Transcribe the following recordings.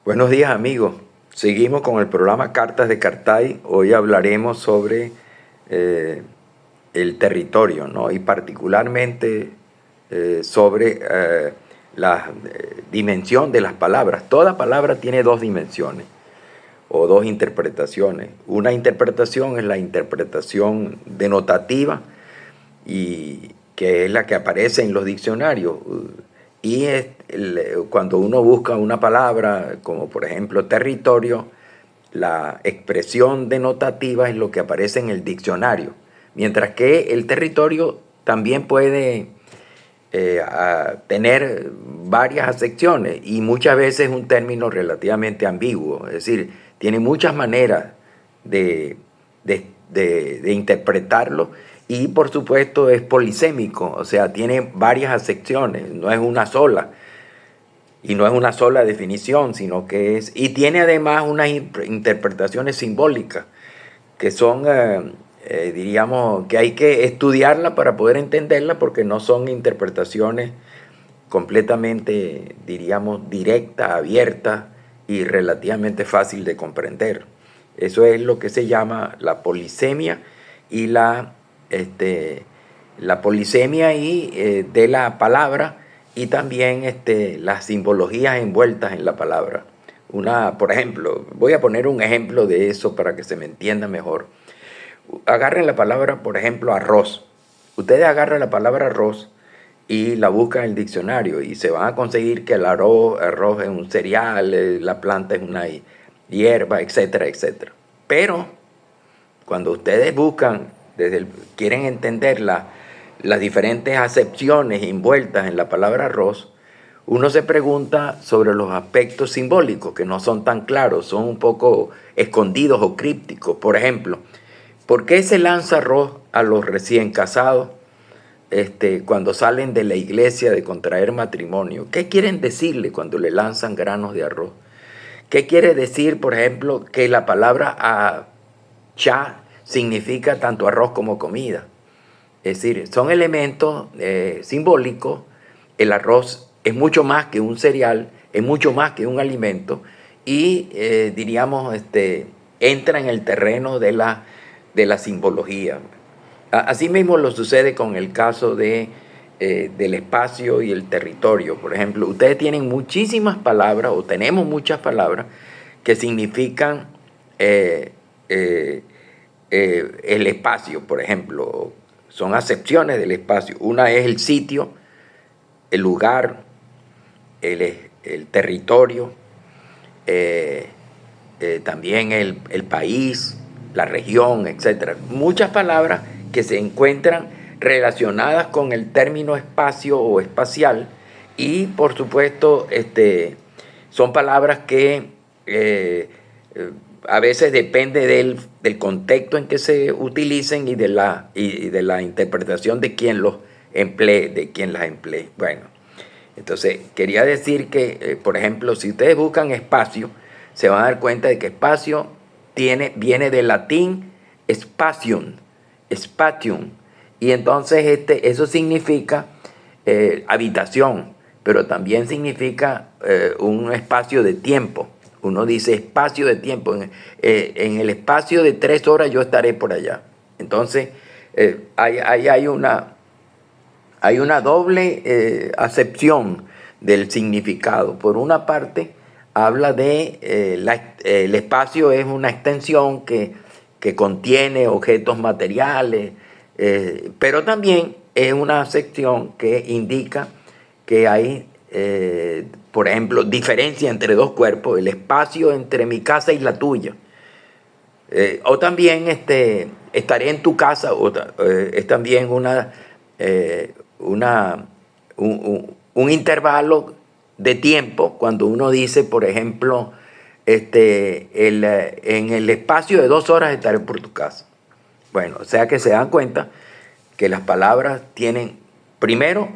Buenos días amigos, seguimos con el programa Cartas de Cartay. Hoy hablaremos sobre eh, el territorio, ¿no? Y particularmente sobre la dimensión de las palabras. Toda palabra tiene dos dimensiones o dos interpretaciones. Una interpretación es la interpretación denotativa, y que es la que aparece en los diccionarios. Y cuando uno busca una palabra, como por ejemplo territorio, la expresión denotativa es lo que aparece en el diccionario, mientras que el territorio también puede tener varias acepciones y muchas veces es un término relativamente ambiguo, es decir, tiene muchas maneras de, de interpretarlo, y por supuesto es polisémico, o sea, tiene varias acepciones, no es una sola. Y no es una sola definición, sino que es... Y tiene además unas interpretaciones simbólicas que son, diríamos, que hay que estudiarla para poder entenderla, porque no son interpretaciones completamente, diríamos, directas, abiertas y relativamente fácil de comprender. Eso es lo que se llama la polisemia y la polisemia de la palabra, y también las simbologías envueltas en la palabra. Por ejemplo, voy a poner un ejemplo de eso para que se me entienda mejor. Agarren la palabra, por ejemplo, arroz. Ustedes agarran la palabra arroz y la buscan en el diccionario y se van a conseguir que el arroz es un cereal, la planta es una hierba, etcétera, etcétera. Pero cuando ustedes buscan, quieren entender las diferentes acepciones envueltas en la palabra arroz, uno se pregunta sobre los aspectos simbólicos que no son tan claros, son un poco escondidos o crípticos. Por ejemplo, ¿por qué se lanza arroz a los recién casados cuando salen de la iglesia de contraer matrimonio? ¿Qué quieren decirle cuando le lanzan granos de arroz? ¿Qué quiere decir, por ejemplo, que la palabra cha significa tanto arroz como comida? Es decir, son elementos simbólicos. El arroz es mucho más que un cereal, es mucho más que un alimento, y diríamos, entra en el terreno de la simbología. Así mismo lo sucede con el caso del espacio y el territorio. Por ejemplo, ustedes tienen muchísimas palabras, o tenemos muchas palabras, que significan el espacio, por ejemplo. Son acepciones del espacio. Una es el sitio, el lugar, el territorio, también el país, la región, etc. Muchas palabras que se encuentran relacionadas con el término espacio o espacial, y por supuesto son palabras que a veces depende del contexto en que se utilicen y de la interpretación de quien los emplee, de quien las emplee. Bueno, entonces quería decir que, por ejemplo, si ustedes buscan espacio, se van a dar cuenta de que espacio viene del latín spatium, y entonces eso significa habitación, pero también significa un espacio de tiempo. Uno dice espacio de tiempo. En el espacio de 3 horas yo estaré por allá. Entonces, hay una doble acepción del significado. Por una parte, habla de el espacio es una extensión que contiene objetos materiales, pero también es una acepción que indica que hay, por ejemplo, diferencia entre dos cuerpos, el espacio entre mi casa y la tuya. O también estaré en tu casa, es también un intervalo de tiempo cuando uno dice, por ejemplo, en el espacio de 2 horas estaré por tu casa. Bueno, o sea que se dan cuenta que las palabras primero,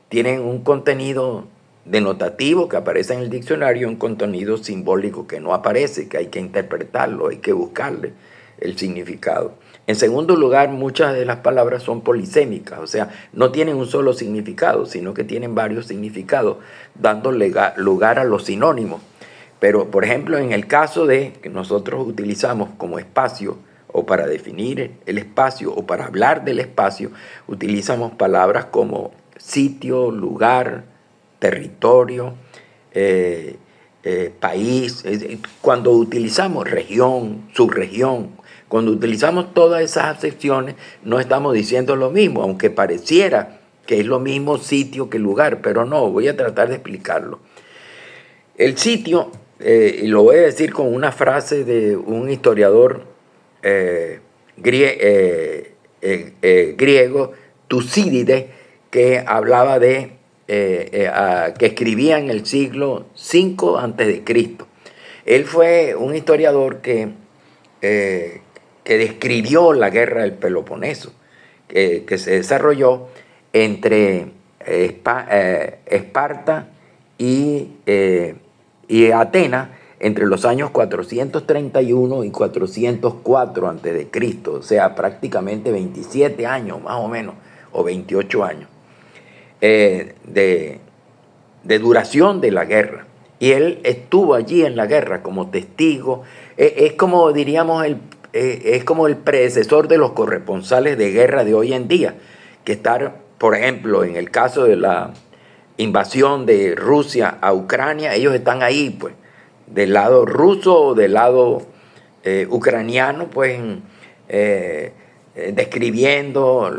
tienen un contenido denotativo que aparece en el diccionario, un contenido simbólico que no aparece, que hay que interpretarlo, hay que buscarle el significado. En segundo lugar, muchas de las palabras son polisémicas, o sea, no tienen un solo significado, sino que tienen varios significados, dando lugar a los sinónimos. Pero, por ejemplo, en el caso de que nosotros utilizamos como espacio, o para definir el espacio, o para hablar del espacio, utilizamos palabras como sitio, lugar, territorio, país. Cuando utilizamos región, subregión, cuando utilizamos todas esas acepciones, no estamos diciendo lo mismo, aunque pareciera que es lo mismo sitio que lugar, pero no, voy a tratar de explicarlo. El sitio, y lo voy a decir con una frase de un historiador griego, Tucídides, que hablaba de, que escribía en el siglo V a.C. Él fue un historiador que describió la guerra del Peloponeso, que se desarrolló entre Esparta y Atenas entre los años 431 y 404 a.C., o sea, prácticamente 27 años más o menos, o 28 años de duración de la guerra. Y él estuvo allí en la guerra como testigo. Es como, diríamos, es como el predecesor de los corresponsales de guerra de hoy en día, que estar, por ejemplo, en el caso de la invasión de Rusia a Ucrania, ellos están ahí, pues, del lado ruso o del lado ucraniano, pues, describiendo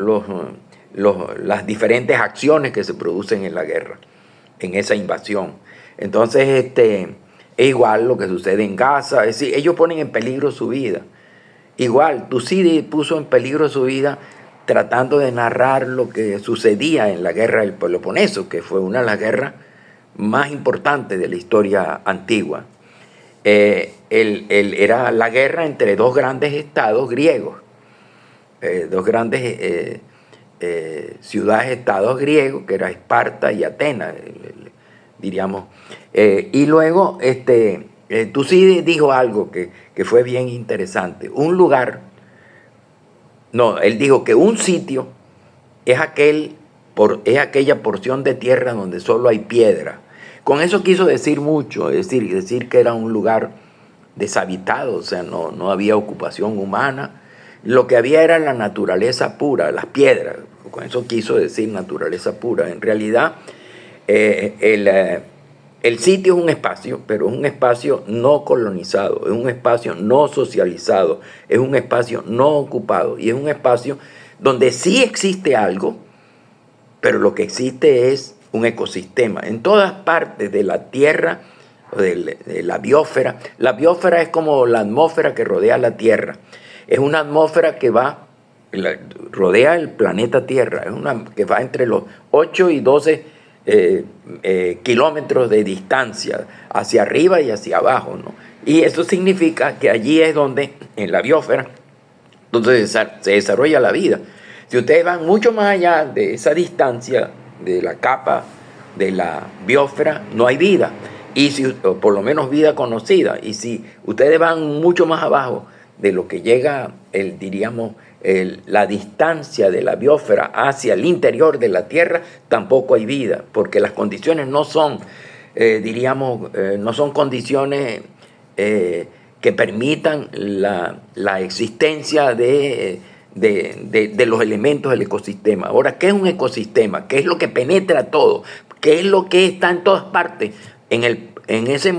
las diferentes acciones que se producen en la guerra, en esa invasión. Entonces, es igual lo que sucede en Gaza, es decir, ellos ponen en peligro su vida. Igual, Tucídides puso en peligro su vida tratando de narrar lo que sucedía en la guerra del Peloponeso, que fue una de las guerras más importantes de la historia antigua. Era la guerra entre dos grandes estados griegos, dos grandes ciudades-estados griegos, que era Esparta y Atenas, diríamos. Y luego Tucídides dijo algo que fue bien interesante. Un lugar, no, él dijo que un sitio es aquella porción de tierra donde solo hay piedra. Con eso quiso decir mucho, es decir que era un lugar deshabitado, o sea, no había ocupación humana. Lo que había era la naturaleza pura, las piedras. Con eso quiso decir naturaleza pura. En realidad, el sitio es un espacio, pero es un espacio no colonizado, es un espacio no socializado, es un espacio no ocupado y es un espacio donde sí existe algo, pero lo que existe es un ecosistema. En todas partes de la Tierra, de la biosfera es como la atmósfera que rodea la Tierra. Es una atmósfera que rodea el planeta Tierra, es una que va entre los 8 y 12 kilómetros de distancia, hacia arriba y hacia abajo, ¿no? Y eso significa que allí es donde, en la biosfera, donde se desarrolla la vida. Si ustedes van mucho más allá de esa distancia, de la capa de la biosfera, no hay vida, o por lo menos vida conocida. Y si ustedes van mucho más abajo de lo que llega, la distancia de la biosfera hacia el interior de la Tierra, tampoco hay vida, porque las condiciones no son, no son condiciones que permitan la existencia de los elementos del ecosistema. Ahora, ¿qué es un ecosistema? ¿Qué es lo que penetra todo? ¿Qué es lo que está en todas partes? En esa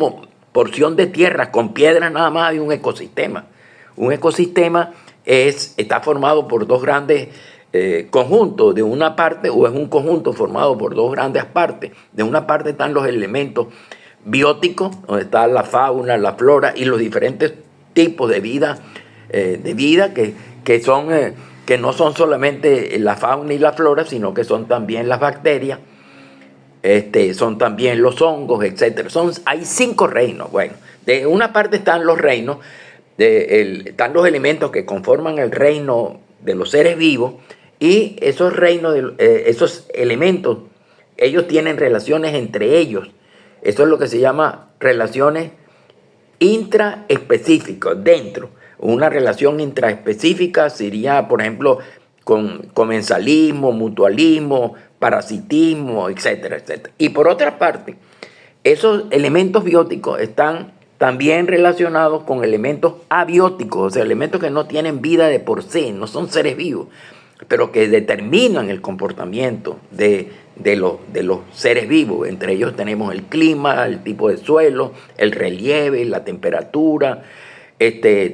porción de tierra con piedras nada más hay un ecosistema. Un ecosistema está formado por dos grandes conjuntos. De una parte, o es un conjunto formado por dos grandes partes. De una parte están los elementos bióticos, donde está la fauna, la flora y los diferentes tipos de vida que no son solamente la fauna y la flora, sino que son también las bacterias, son también los hongos, etc. Hay 5 reinos. Bueno, de una parte están los reinos, están los elementos que conforman el reino de los seres vivos, y esos reinos, esos elementos, ellos tienen relaciones entre ellos. Eso es lo que se llama relaciones intraespecíficas, dentro. Una relación intraespecífica sería, por ejemplo, con comensalismo, mutualismo, parasitismo, etcétera, etcétera. Y por otra parte, esos elementos bióticos están también relacionados con elementos abióticos, o sea, elementos que no tienen vida de por sí, no son seres vivos, pero que determinan el comportamiento de los seres vivos. Entre ellos tenemos el clima, el tipo de suelo, el relieve, la temperatura,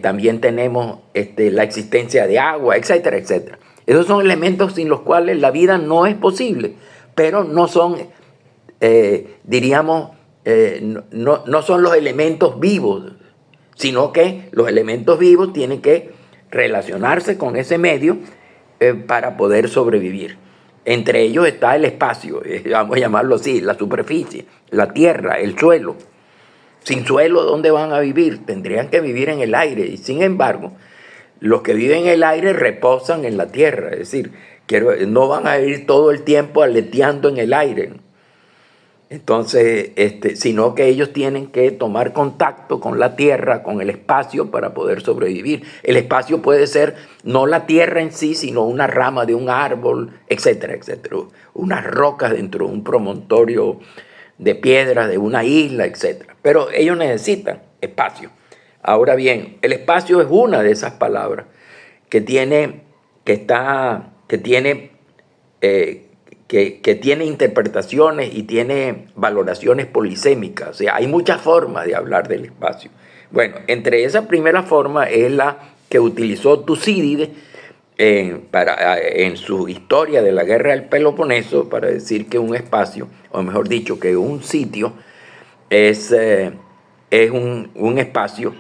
también tenemos la existencia de agua, etcétera, etcétera. Esos son elementos sin los cuales la vida no es posible, pero no son, diríamos, no son los elementos vivos, sino que los elementos vivos tienen que relacionarse con ese medio para poder sobrevivir. Entre ellos está el espacio, vamos a llamarlo así, la superficie, la tierra, el suelo. Sin suelo, ¿dónde van a vivir? Tendrían que vivir en el aire. Y sin embargo, los que viven en el aire reposan en la tierra. Es decir, no van a vivir todo el tiempo aleteando en el aire. Entonces, sino que ellos tienen que tomar contacto con la tierra, con el espacio para poder sobrevivir. El espacio puede ser no la tierra en sí, sino una rama de un árbol, etcétera, etcétera. Unas rocas dentro de un promontorio de piedras, de una isla, etcétera. Pero ellos necesitan espacio. Ahora bien, el espacio es una de esas palabras que tiene interpretaciones y tiene valoraciones polisémicas. O sea, hay muchas formas de hablar del espacio. Bueno, entre esa primera forma es la que utilizó Tucídides en su historia de la guerra del Peloponeso para decir que un espacio, o mejor dicho, que un sitio es un espacio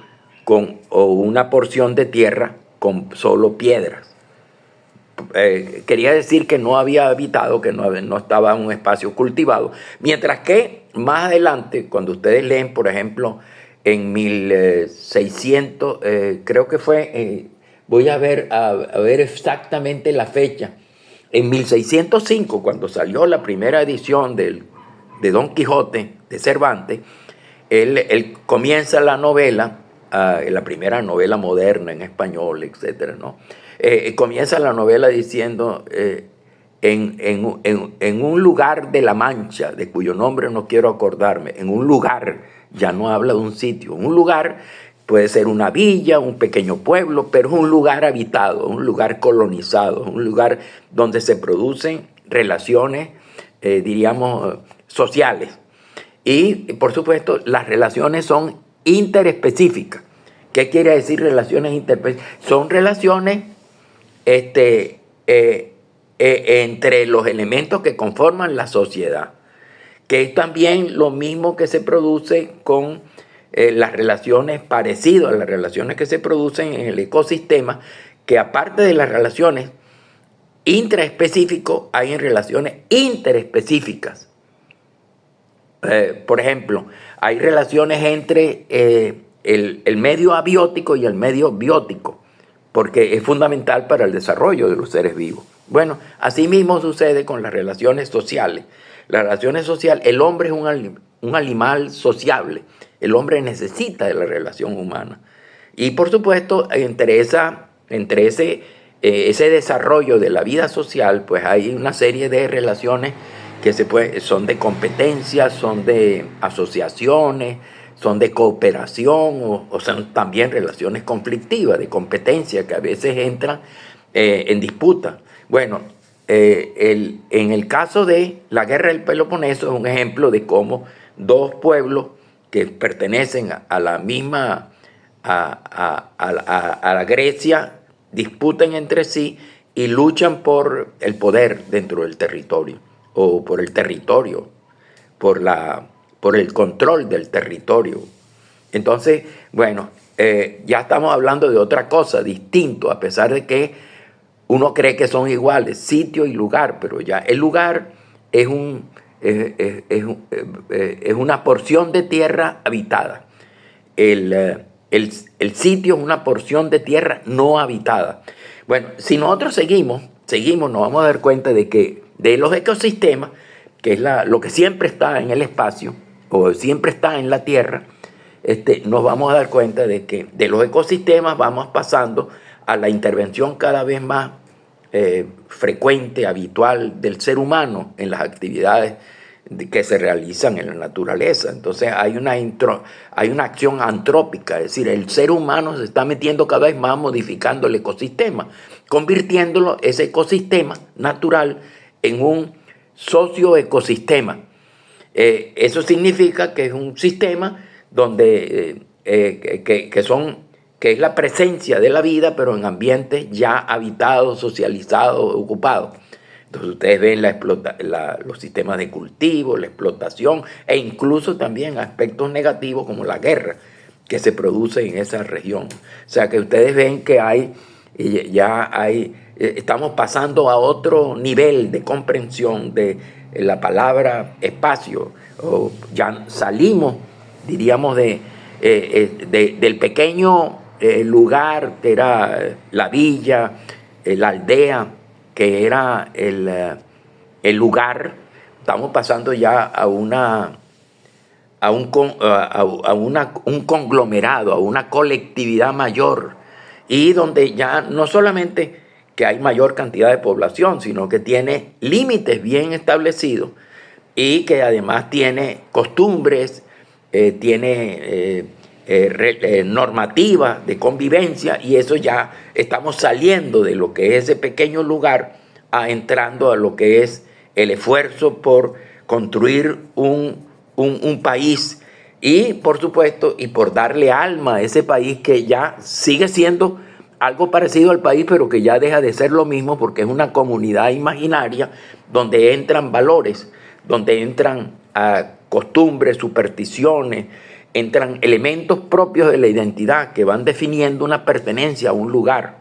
o una porción de tierra con solo piedras. Quería decir que no había habitado, que no estaba en un espacio cultivado, mientras que más adelante, cuando ustedes leen, por ejemplo, en 1600, creo que fue, voy a ver exactamente la fecha, en 1605, cuando salió la primera edición de Don Quijote de Cervantes, él comienza la novela, la primera novela moderna en español, etcétera, ¿no? Comienza la novela diciendo en un lugar de la Mancha, de cuyo nombre no quiero acordarme, en un lugar, ya no habla de un sitio, un lugar puede ser una villa, un pequeño pueblo, pero es un lugar habitado, un lugar colonizado, un lugar donde se producen relaciones, diríamos, sociales. Y, por supuesto, las relaciones son interespecíficas. ¿Qué quiere decir relaciones interespecíficas? Son relaciones entre los elementos que conforman la sociedad, que es también lo mismo que se produce con las relaciones, parecido a las relaciones que se producen en el ecosistema, que aparte de las relaciones intraespecíficas, hay en relaciones interespecíficas. Por ejemplo, hay relaciones entre el medio abiótico y el medio biótico, porque es fundamental para el desarrollo de los seres vivos. Bueno, así mismo sucede con las relaciones sociales. Las relaciones sociales, el hombre es un animal sociable. El hombre necesita de la relación humana. Y por supuesto, entre ese desarrollo de la vida social, pues hay una serie de relaciones que son de competencia, son de asociaciones, son de cooperación o son también relaciones conflictivas, de competencia, que a veces entran en disputa. Bueno, en el caso de la guerra del Peloponeso es un ejemplo de cómo dos pueblos que pertenecen a la misma, a la Grecia, disputan entre sí y luchan por el poder dentro del territorio, o por el territorio, por el control del territorio. Entonces, bueno, ya estamos hablando de otra cosa, distinto, a pesar de que uno cree que son iguales, sitio y lugar, pero ya el lugar es una porción de tierra habitada. El sitio es una porción de tierra no habitada. Bueno, si nosotros seguimos, nos vamos a dar cuenta de que de los ecosistemas, que es lo que siempre está en el espacio, o siempre está en la tierra, nos vamos a dar cuenta de que de los ecosistemas vamos pasando a la intervención cada vez más frecuente, habitual del ser humano en las actividades que se realizan en la naturaleza. Entonces hay una acción antrópica, es decir, el ser humano se está metiendo cada vez más modificando el ecosistema, convirtiéndolo, ese ecosistema natural, en un socioecosistema. Eso significa que es un sistema donde que es la presencia de la vida, pero en ambientes ya habitados, socializados, ocupados. Entonces ustedes ven los sistemas de cultivo, la explotación e incluso también aspectos negativos como la guerra que se produce en esa región. O sea que ustedes ven que estamos pasando a otro nivel de comprensión de la palabra espacio. Ya salimos, diríamos, del pequeño lugar que era la villa, la aldea, que era el lugar. Estamos pasando ya a un conglomerado, a una colectividad mayor, y donde ya no solamente que hay mayor cantidad de población, sino que tiene límites bien establecidos y que además tiene costumbres, tiene normativas de convivencia, y eso ya estamos saliendo de lo que es ese pequeño lugar entrando a lo que es el esfuerzo por construir un país y, por supuesto, y por darle alma a ese país que ya sigue siendo algo parecido al país, pero que ya deja de ser lo mismo porque es una comunidad imaginaria donde entran valores, donde entran costumbres, supersticiones, entran elementos propios de la identidad que van definiendo una pertenencia a un lugar.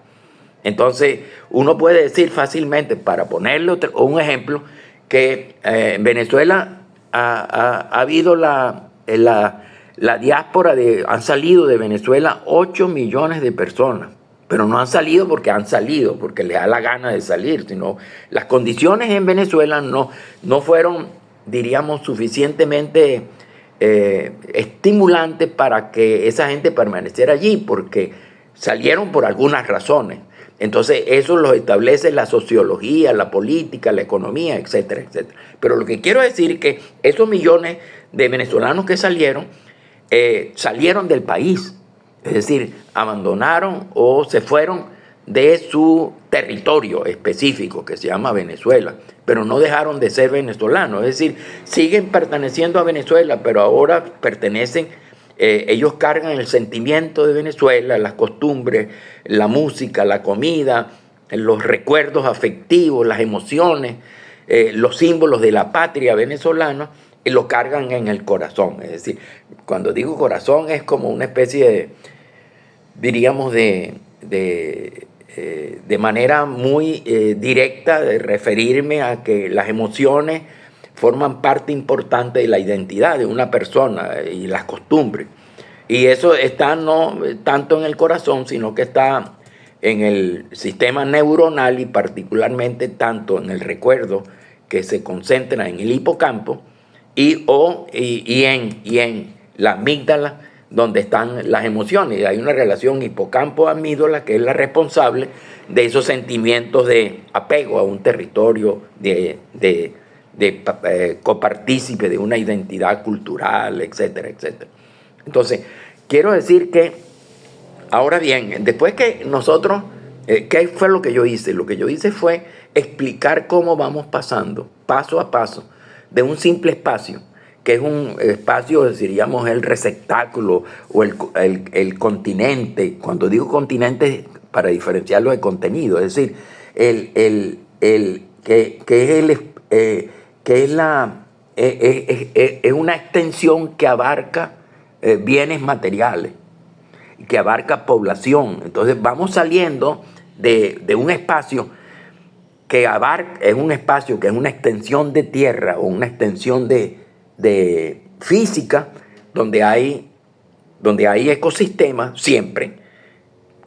Entonces, uno puede decir fácilmente, para ponerle un ejemplo, que en Venezuela ha habido la diáspora, han salido de Venezuela 8 millones de personas, pero no han salido porque les da la gana de salir, sino las condiciones en Venezuela no fueron, diríamos, suficientemente estimulantes para que esa gente permaneciera allí, porque salieron por algunas razones. Entonces eso lo establece la sociología, la política, la economía, etcétera, etcétera. Pero lo que quiero decir es que esos millones de venezolanos que salieron del país, es decir, abandonaron o se fueron de su territorio específico que se llama Venezuela, pero no dejaron de ser venezolanos, es decir, siguen perteneciendo a Venezuela, pero ahora pertenecen, ellos cargan el sentimiento de Venezuela, las costumbres, la música, la comida, los recuerdos afectivos, las emociones, los símbolos de la patria venezolana, y lo cargan en el corazón. Es decir, cuando digo corazón es como una especie de, diríamos, de manera muy directa de referirme a que las emociones forman parte importante de la identidad de una persona y las costumbres. Y eso está no tanto en el corazón, sino que está en el sistema neuronal y particularmente tanto en el recuerdo que se concentra en el hipocampo y en la amígdala, donde están las emociones. Hay una relación hipocampo-amígdala que es la responsable de esos sentimientos de apego a un territorio, de copartícipe de una identidad cultural, etcétera, etcétera. Entonces, quiero decir que, ahora bien, después que nosotros, ¿qué fue lo que yo hice? Lo que yo hice fue explicar cómo vamos pasando, paso a paso, de un simple espacio, que es un espacio, diríamos, el receptáculo o el continente. Cuando digo continente, para diferenciarlo de contenido, es decir, es una extensión que abarca bienes materiales, que abarca población. Entonces vamos saliendo de un espacio que es un espacio que es una extensión de tierra o una extensión de física, donde hay ecosistemas siempre,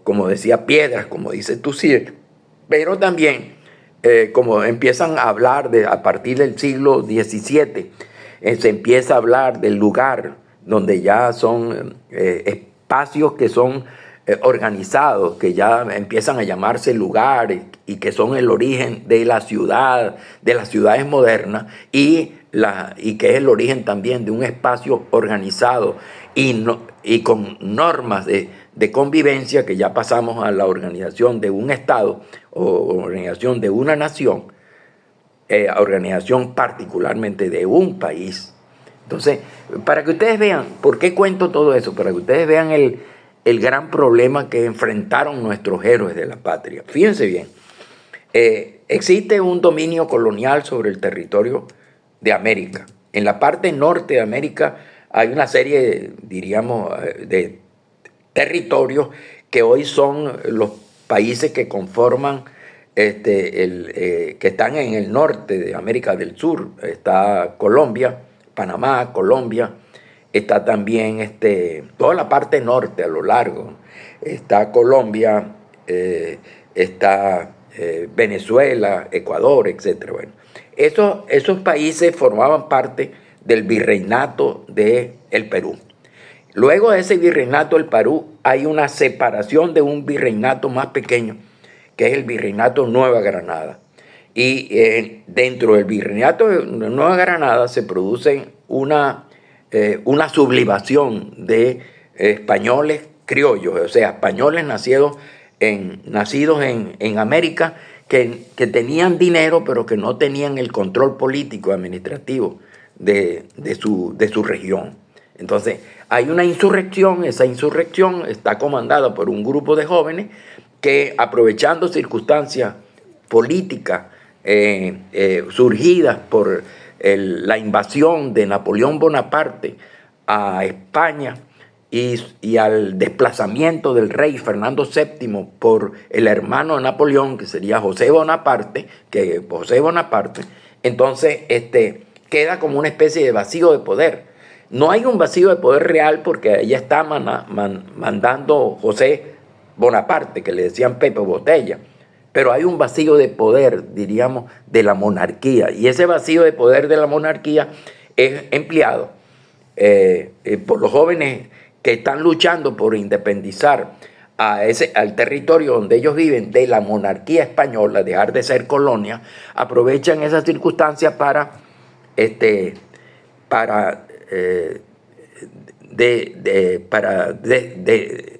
como decía, piedras, como dice Tussier, pero también como empiezan a hablar a partir del siglo XVII, se empieza a hablar del lugar donde ya son espacios que son organizados que ya empiezan a llamarse lugares y que son el origen de la ciudad, de las ciudades modernas y que es el origen también de un espacio organizado y con normas de convivencia, que ya pasamos a la organización de un Estado o organización de una nación, organización particularmente de un país. Entonces, para que ustedes vean, ¿por qué cuento todo eso? Para que ustedes vean el gran problema que enfrentaron nuestros héroes de la patria. Fíjense bien, existe un dominio colonial sobre el territorio de América. En la parte norte de América hay una serie, diríamos, de territorios que hoy son los países que conforman que están en el norte de América del Sur. Está Colombia, Panamá, Colombia, está también toda la parte norte a lo largo. Está Colombia, está Venezuela, Ecuador, etc. Bueno, esos países formaban parte del virreinato del Perú. Luego de ese virreinato del Perú hay una separación de un virreinato más pequeño, que es el virreinato Nueva Granada. Y dentro del virreinato de Nueva Granada se produce una sublevación de españoles criollos, o sea, españoles nacidos en América que tenían dinero pero que no tenían el control político administrativo de su región. Entonces hay una insurrección, esa insurrección está comandada por un grupo de jóvenes que, aprovechando circunstancias políticas surgidas por la invasión de Napoleón Bonaparte a España y al desplazamiento del rey Fernando VII por el hermano de Napoleón, que sería José Bonaparte, entonces queda como una especie de vacío de poder. No hay un vacío de poder real porque ella está mandando José Bonaparte, que le decían Pepe Botella, pero hay un vacío de poder, diríamos, de la monarquía, y ese vacío de poder de la monarquía es empleado por los jóvenes que están luchando por independizar al territorio donde ellos viven de la monarquía española, dejar de ser colonia. Aprovechan esa circunstancia para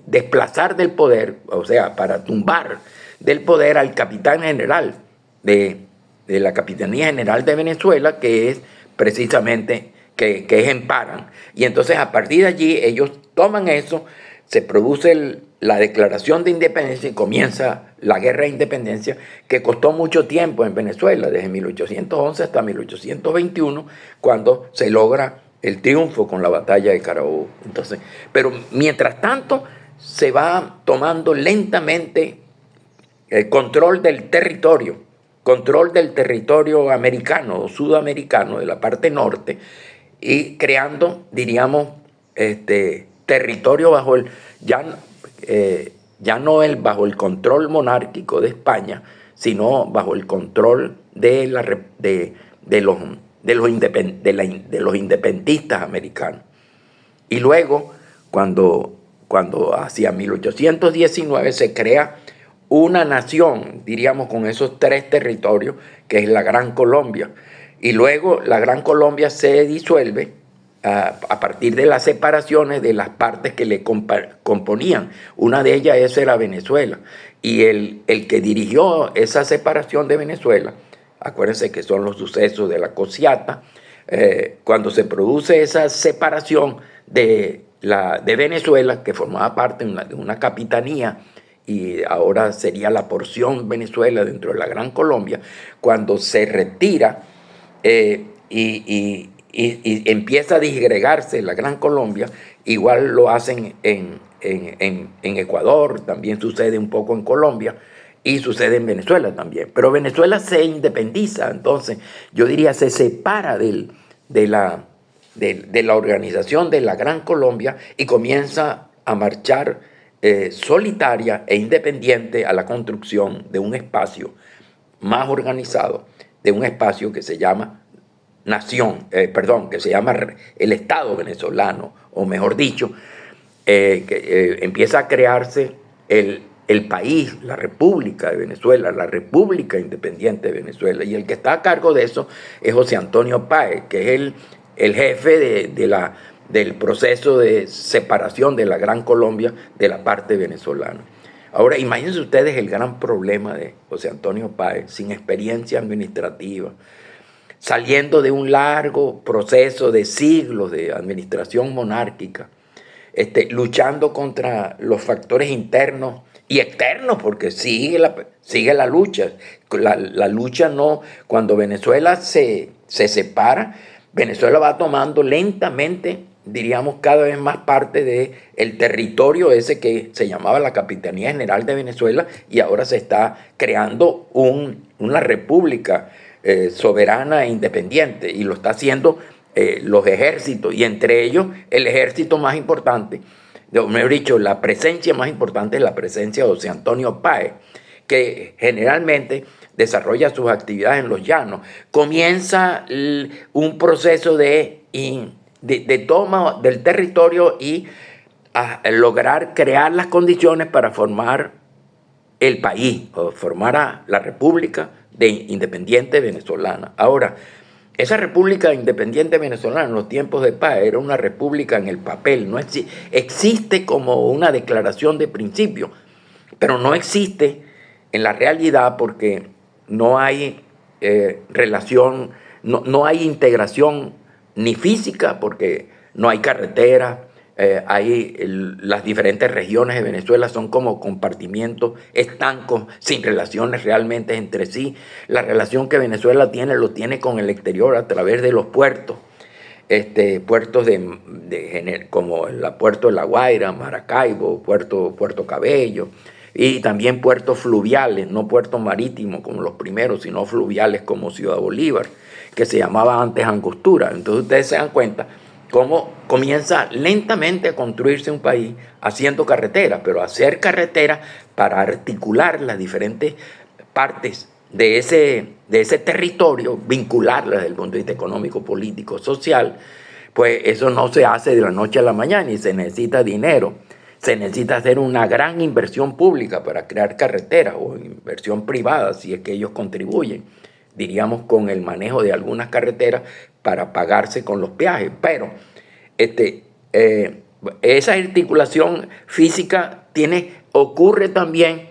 desplazar del poder, o sea, para tumbar del poder al capitán general de la Capitanía General de Venezuela, que es precisamente que es Emparan. Y entonces a partir de allí ellos toman eso, se produce la declaración de independencia y comienza la guerra de independencia, que costó mucho tiempo en Venezuela, desde 1811 hasta 1821, cuando se logra el triunfo con la batalla de Carabobo. Entonces, pero mientras tanto se va tomando lentamente el control del territorio americano o sudamericano de la parte norte, y creando, diríamos, territorio bajo bajo el control monárquico de España, sino bajo el control de los independentistas americanos. Y luego, cuando hacia 1819 se crea una nación, diríamos, con esos tres territorios, que es la Gran Colombia. Y luego la Gran Colombia se disuelve a partir de las separaciones de las partes que le componían. Una de ellas era Venezuela. Y el que dirigió esa separación de Venezuela, acuérdense que son los sucesos de la Cociata, cuando se produce esa separación de Venezuela, que formaba parte de una capitanía, y ahora sería la porción Venezuela dentro de la Gran Colombia, cuando se retira y empieza a disgregarse la Gran Colombia, igual lo hacen en Ecuador, también sucede un poco en Colombia, y sucede en Venezuela también. Pero Venezuela se independiza, entonces yo diría se separa de la organización de la Gran Colombia y comienza a marchar solitaria e independiente a la construcción de un espacio más organizado, de un espacio que se llama que se llama el Estado venezolano, o mejor dicho, empieza a crearse el país, la República de Venezuela, la República Independiente de Venezuela. Y el que está a cargo de eso es José Antonio Páez, que es el jefe del proceso de separación de la Gran Colombia de la parte venezolana. Ahora, imagínense ustedes el gran problema de José Antonio Páez, sin experiencia administrativa, saliendo de un largo proceso de siglos de administración monárquica, luchando contra los factores internos y externos, porque sigue la lucha. La lucha no, cuando Venezuela se separa, Venezuela va tomando lentamente, diríamos, cada vez más parte del territorio ese que se llamaba la Capitanía General de Venezuela, y ahora se está creando una república soberana e independiente, y lo está haciendo los ejércitos, y entre ellos el ejército más importante, mejor dicho, la presencia más importante es la presencia de José Antonio Páez, que generalmente desarrolla sus actividades en los llanos. Comienza un proceso de toma del territorio y a lograr crear las condiciones para formar el país, o formar a la República Independiente Venezolana. Ahora, esa República Independiente Venezolana en los tiempos de Páez era una república en el papel, no existe como una declaración de principio, pero no existe en la realidad porque no hay relación, no hay integración ni física, porque no hay carretera. Las diferentes regiones de Venezuela son como compartimientos estancos, sin relaciones realmente entre sí. La relación que Venezuela lo tiene con el exterior a través de los puertos, puertos como el puerto de La Guaira, Maracaibo, Puerto Cabello, y también puertos fluviales, no puertos marítimos como los primeros, sino fluviales como Ciudad Bolívar, que se llamaba antes Angostura. Entonces ustedes se dan cuenta cómo comienza lentamente a construirse un país haciendo carreteras, pero hacer carreteras para articular las diferentes partes de ese territorio, vincularlas desde el punto de vista económico, político, social, pues eso no se hace de la noche a la mañana y se necesita dinero. Se necesita hacer una gran inversión pública para crear carreteras, o inversión privada si es que ellos contribuyen, diríamos, con el manejo de algunas carreteras para pagarse con los peajes. Pero esa articulación física ocurre también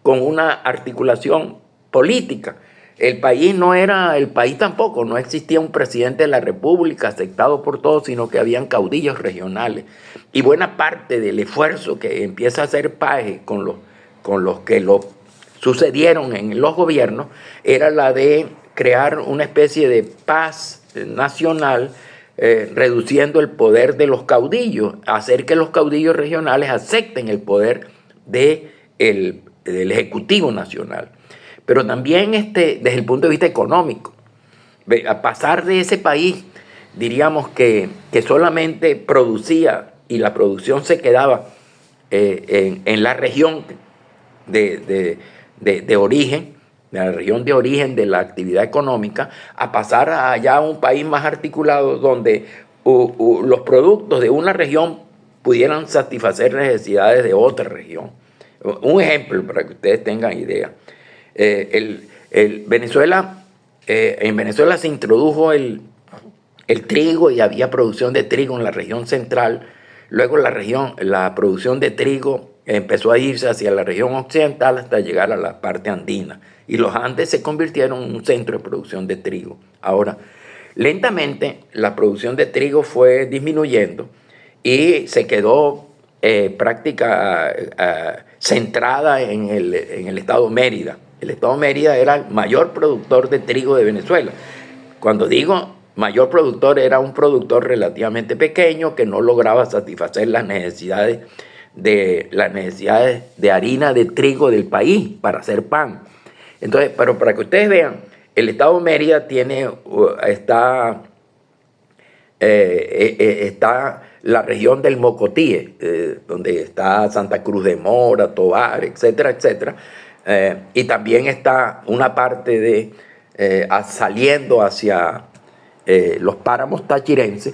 con una articulación política. El país no era el país tampoco, no existía un presidente de la República aceptado por todos, sino que habían caudillos regionales. Y buena parte del esfuerzo que empieza a hacer Páez con los que lo sucedieron en los gobiernos era la de crear una especie de paz nacional, reduciendo el poder de los caudillos, hacer que los caudillos regionales acepten el poder del Ejecutivo Nacional. Pero también desde el punto de vista económico, a pasar de ese país, diríamos que solamente producía y la producción se quedaba en la región de origen, de la región de origen de la actividad económica, a pasar allá a un país más articulado donde los productos de una región pudieran satisfacer necesidades de otra región. Un ejemplo para que ustedes tengan idea. En Venezuela se introdujo el trigo y había producción de trigo en la región central. Luego la producción de trigo empezó a irse hacia la región occidental hasta llegar a la parte andina. Y los Andes se convirtieron en un centro de producción de trigo. Ahora, lentamente la producción de trigo fue disminuyendo y se quedó centrada en el estado Mérida. El estado Mérida era el mayor productor de trigo de Venezuela. Cuando digo mayor productor, era un productor relativamente pequeño que no lograba satisfacer las necesidades de harina de trigo del país para hacer pan. Entonces, pero para que ustedes vean, el estado Mérida está la región del Mocotíe, donde está Santa Cruz de Mora, Tovar, etcétera, etcétera. Y también está una parte saliendo hacia los páramos tachirenses.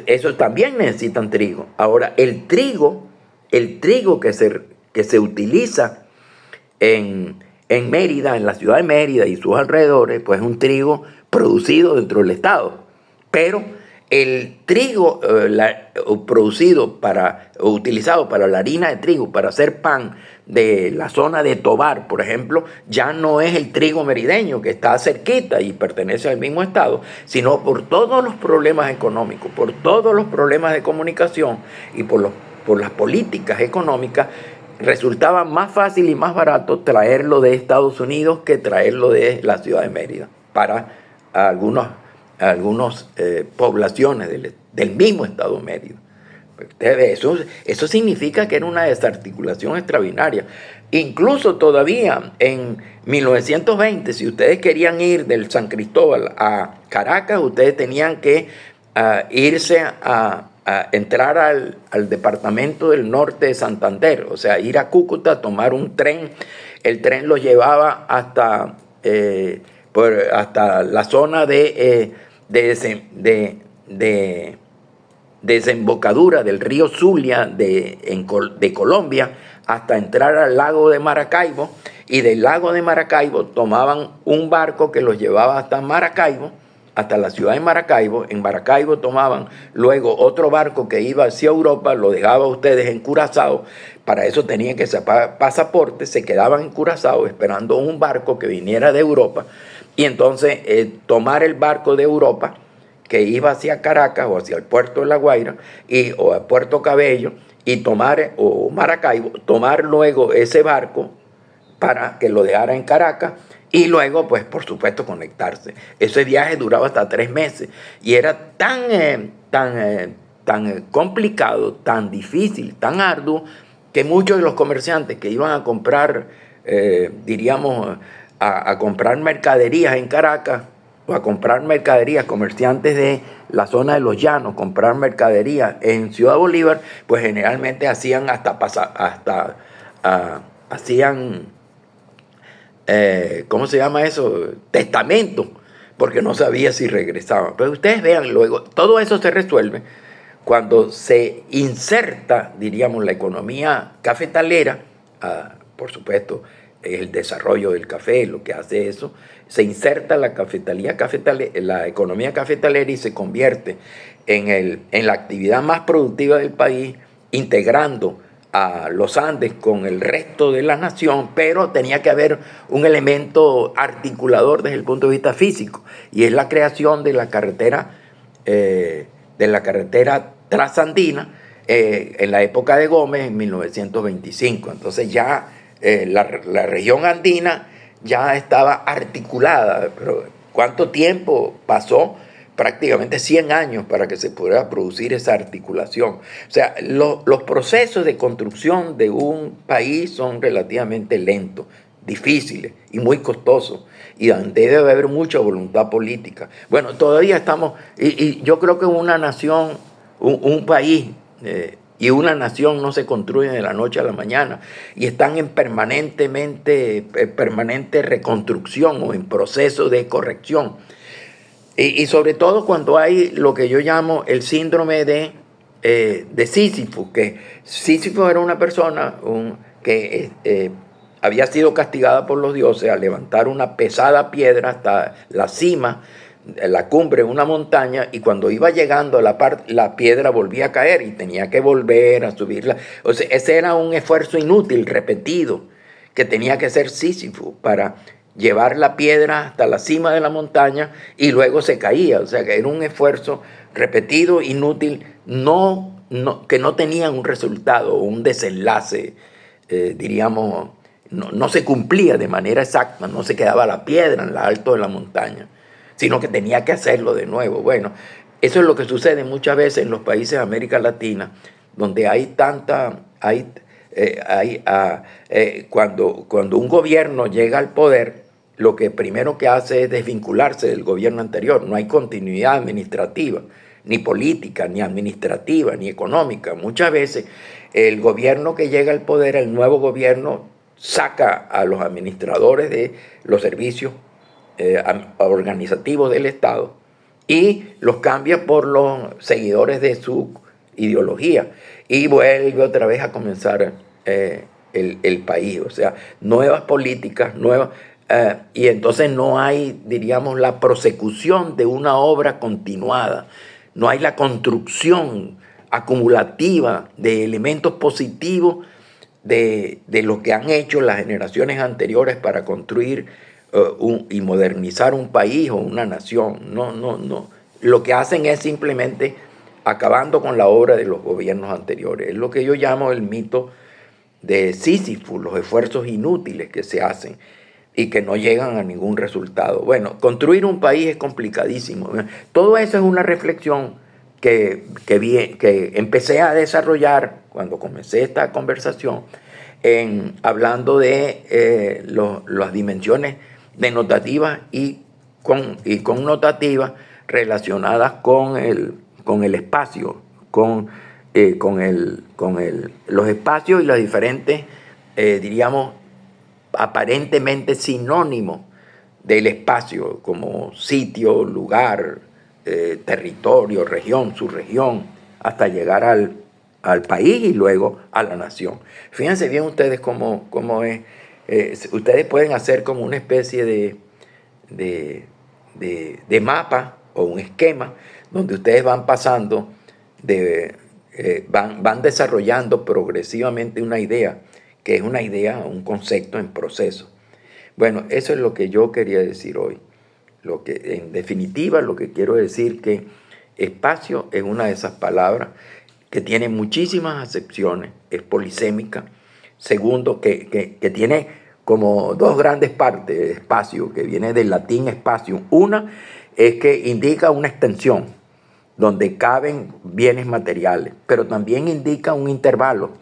Esos también necesitan trigo. Ahora, el trigo el trigo que se utiliza en Mérida, en la ciudad de Mérida y sus alrededores, pues es un trigo producido dentro del Estado. Pero el trigo producido o utilizado para la harina de trigo, para hacer pan de la zona de Tovar, por ejemplo, ya no es el trigo merideño que está cerquita y pertenece al mismo estado, sino por todos los problemas económicos, por todos los problemas de comunicación y por las políticas económicas, resultaba más fácil y más barato traerlo de Estados Unidos que traerlo de la ciudad de Mérida para algunas poblaciones del mismo estado de Mérida. Usted ve, eso significa que era una desarticulación extraordinaria. Incluso todavía en 1920, si ustedes querían ir del San Cristóbal a Caracas, ustedes tenían que irse a entrar al departamento del norte de Santander, o sea, ir a Cúcuta, tomar un tren. El tren lo llevaba hasta la zona de desembocadura del río Zulia de Colombia, hasta entrar al lago de Maracaibo, y del lago de Maracaibo tomaban un barco que los llevaba hasta Maracaibo, hasta la ciudad de Maracaibo. En Maracaibo tomaban luego otro barco que iba hacia Europa, lo dejaba a ustedes en Curazao. Para eso tenían que sacar pasaporte, se quedaban en Curazao esperando un barco que viniera de Europa, y entonces tomar el barco de Europa que iba hacia Caracas o hacia el puerto de La Guaira o a Puerto Cabello, y o Maracaibo, tomar luego ese barco para que lo dejara en Caracas, y luego, pues, por supuesto, conectarse. Ese viaje duraba hasta 3 meses y era tan complicado, tan difícil, tan arduo, que muchos de los comerciantes que iban a comprar, diríamos, a comprar mercaderías en Caracas, o a comprar mercaderías, comerciantes de la zona de los llanos, comprar mercaderías en Ciudad Bolívar, pues generalmente hacían ¿cómo se llama eso? Testamento, porque no sabía si regresaban. Pero ustedes vean luego, todo eso se resuelve cuando se inserta, diríamos, la economía cafetalera, por supuesto, el desarrollo del café, lo que hace eso, se inserta la economía cafetalera, y se convierte en la actividad más productiva del país, integrando a los Andes con el resto de la nación. Pero tenía que haber un elemento articulador desde el punto de vista físico, y es la creación de la carretera trasandina en la época de Gómez, en 1925. Entonces ya la región andina ya estaba articulada. Pero ¿cuánto tiempo pasó? Prácticamente 100 años para que se pudiera producir esa articulación. O sea, los procesos de construcción de un país son relativamente lentos, difíciles y muy costosos, y debe haber mucha voluntad política. Bueno, todavía estamos, y yo creo que una nación, un país y una nación no se construyen de la noche a la mañana, y están en permanente reconstrucción o en proceso de corrección. Y sobre todo cuando hay lo que yo llamo el síndrome de Sísifo, que Sísifo era una persona que había sido castigada por los dioses al levantar una pesada piedra hasta la cima, la cumbre de una montaña, y cuando iba llegando a la piedra volvía a caer y tenía que volver a subirla. O sea, ese era un esfuerzo inútil, repetido, que tenía que hacer Sísifo para llevar la piedra hasta la cima de la montaña, y luego se caía. O sea, que era un esfuerzo repetido, inútil, que no tenía un resultado, un desenlace, diríamos, no se cumplía de manera exacta, no se quedaba la piedra en lo alto de la montaña, sino que tenía que hacerlo de nuevo. Bueno, eso es lo que sucede muchas veces en los países de América Latina, donde cuando un gobierno llega al poder, lo que primero que hace es desvincularse del gobierno anterior. No hay continuidad administrativa, ni política, ni administrativa, ni económica. Muchas veces el gobierno que llega al poder, el nuevo gobierno, saca a los administradores de los servicios organizativos del Estado y los cambia por los seguidores de su ideología y vuelve otra vez a comenzar el país. O sea, nuevas políticas, y entonces no hay, diríamos, la prosecución de una obra continuada, no hay la construcción acumulativa de elementos positivos de lo que han hecho las generaciones anteriores para construir y modernizar un país o una nación. No, no, no. Lo que hacen es simplemente acabando con la obra de los gobiernos anteriores. Es lo que yo llamo el mito de Sísifo, los esfuerzos inútiles que se hacen y que no llegan a ningún resultado. Bueno, construir un país es complicadísimo. Todo eso es una reflexión que empecé a desarrollar cuando comencé esta conversación, hablando de las dimensiones denotativas y connotativas relacionadas con el espacio, con los espacios y los diferentes, diríamos, aparentemente sinónimos del espacio, como sitio, lugar, territorio, región, subregión, hasta llegar al país y luego a la nación. Fíjense bien ustedes cómo es. Ustedes pueden hacer como una especie de mapa o un esquema donde ustedes van pasando, van desarrollando progresivamente una idea, que es una idea, un concepto en proceso. Bueno, eso es lo que yo quería decir hoy. En definitiva, lo que quiero decir que espacio es una de esas palabras que tiene muchísimas acepciones, es polisémica. Segundo, que tiene como dos grandes partes, espacio, que viene del latín espacio. Una es que indica una extensión donde caben bienes materiales, pero también indica un intervalo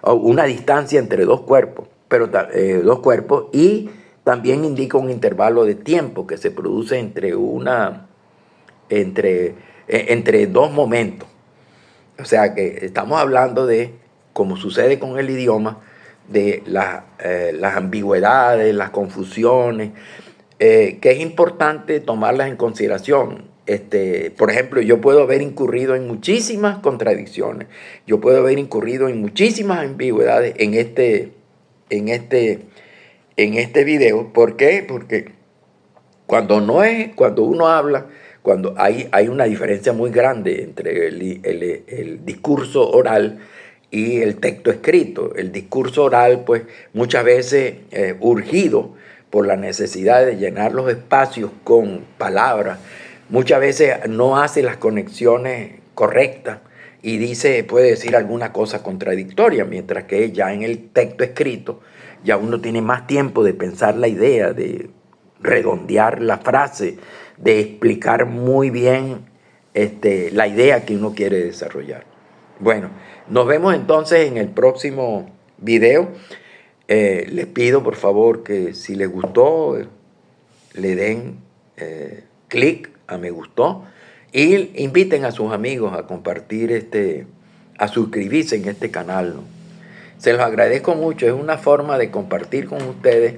o una distancia entre dos cuerpos, y también indica un intervalo de tiempo que se produce entre dos momentos. O sea que estamos hablando de, como sucede con el idioma, de las ambigüedades, las confusiones, que es importante tomarlas en consideración. Por ejemplo, yo puedo haber incurrido en muchísimas contradicciones, yo puedo haber incurrido en muchísimas ambigüedades en este video. ¿Por qué? Porque cuando uno habla, cuando hay una diferencia muy grande entre el discurso oral y el texto escrito. El discurso oral, pues, muchas veces urgido por la necesidad de llenar los espacios con palabras, muchas veces no hace las conexiones correctas y puede decir alguna cosa contradictoria, mientras que ya en el texto escrito ya uno tiene más tiempo de pensar la idea, de redondear la frase, de explicar muy bien la idea que uno quiere desarrollar. Bueno, nos vemos entonces en el próximo video. Les pido por favor que si les gustó, le den clic a me gustó y inviten a sus amigos a compartir a suscribirse en este canal, ¿no? Se los agradezco mucho, es una forma de compartir con ustedes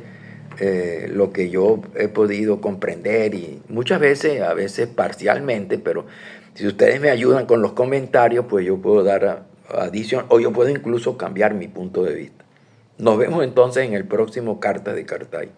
lo que yo he podido comprender y muchas veces, a veces parcialmente, pero si ustedes me ayudan con los comentarios, pues yo puedo dar adición o yo puedo incluso cambiar mi punto de vista. Nos vemos entonces en el próximo Cartas de Cartay.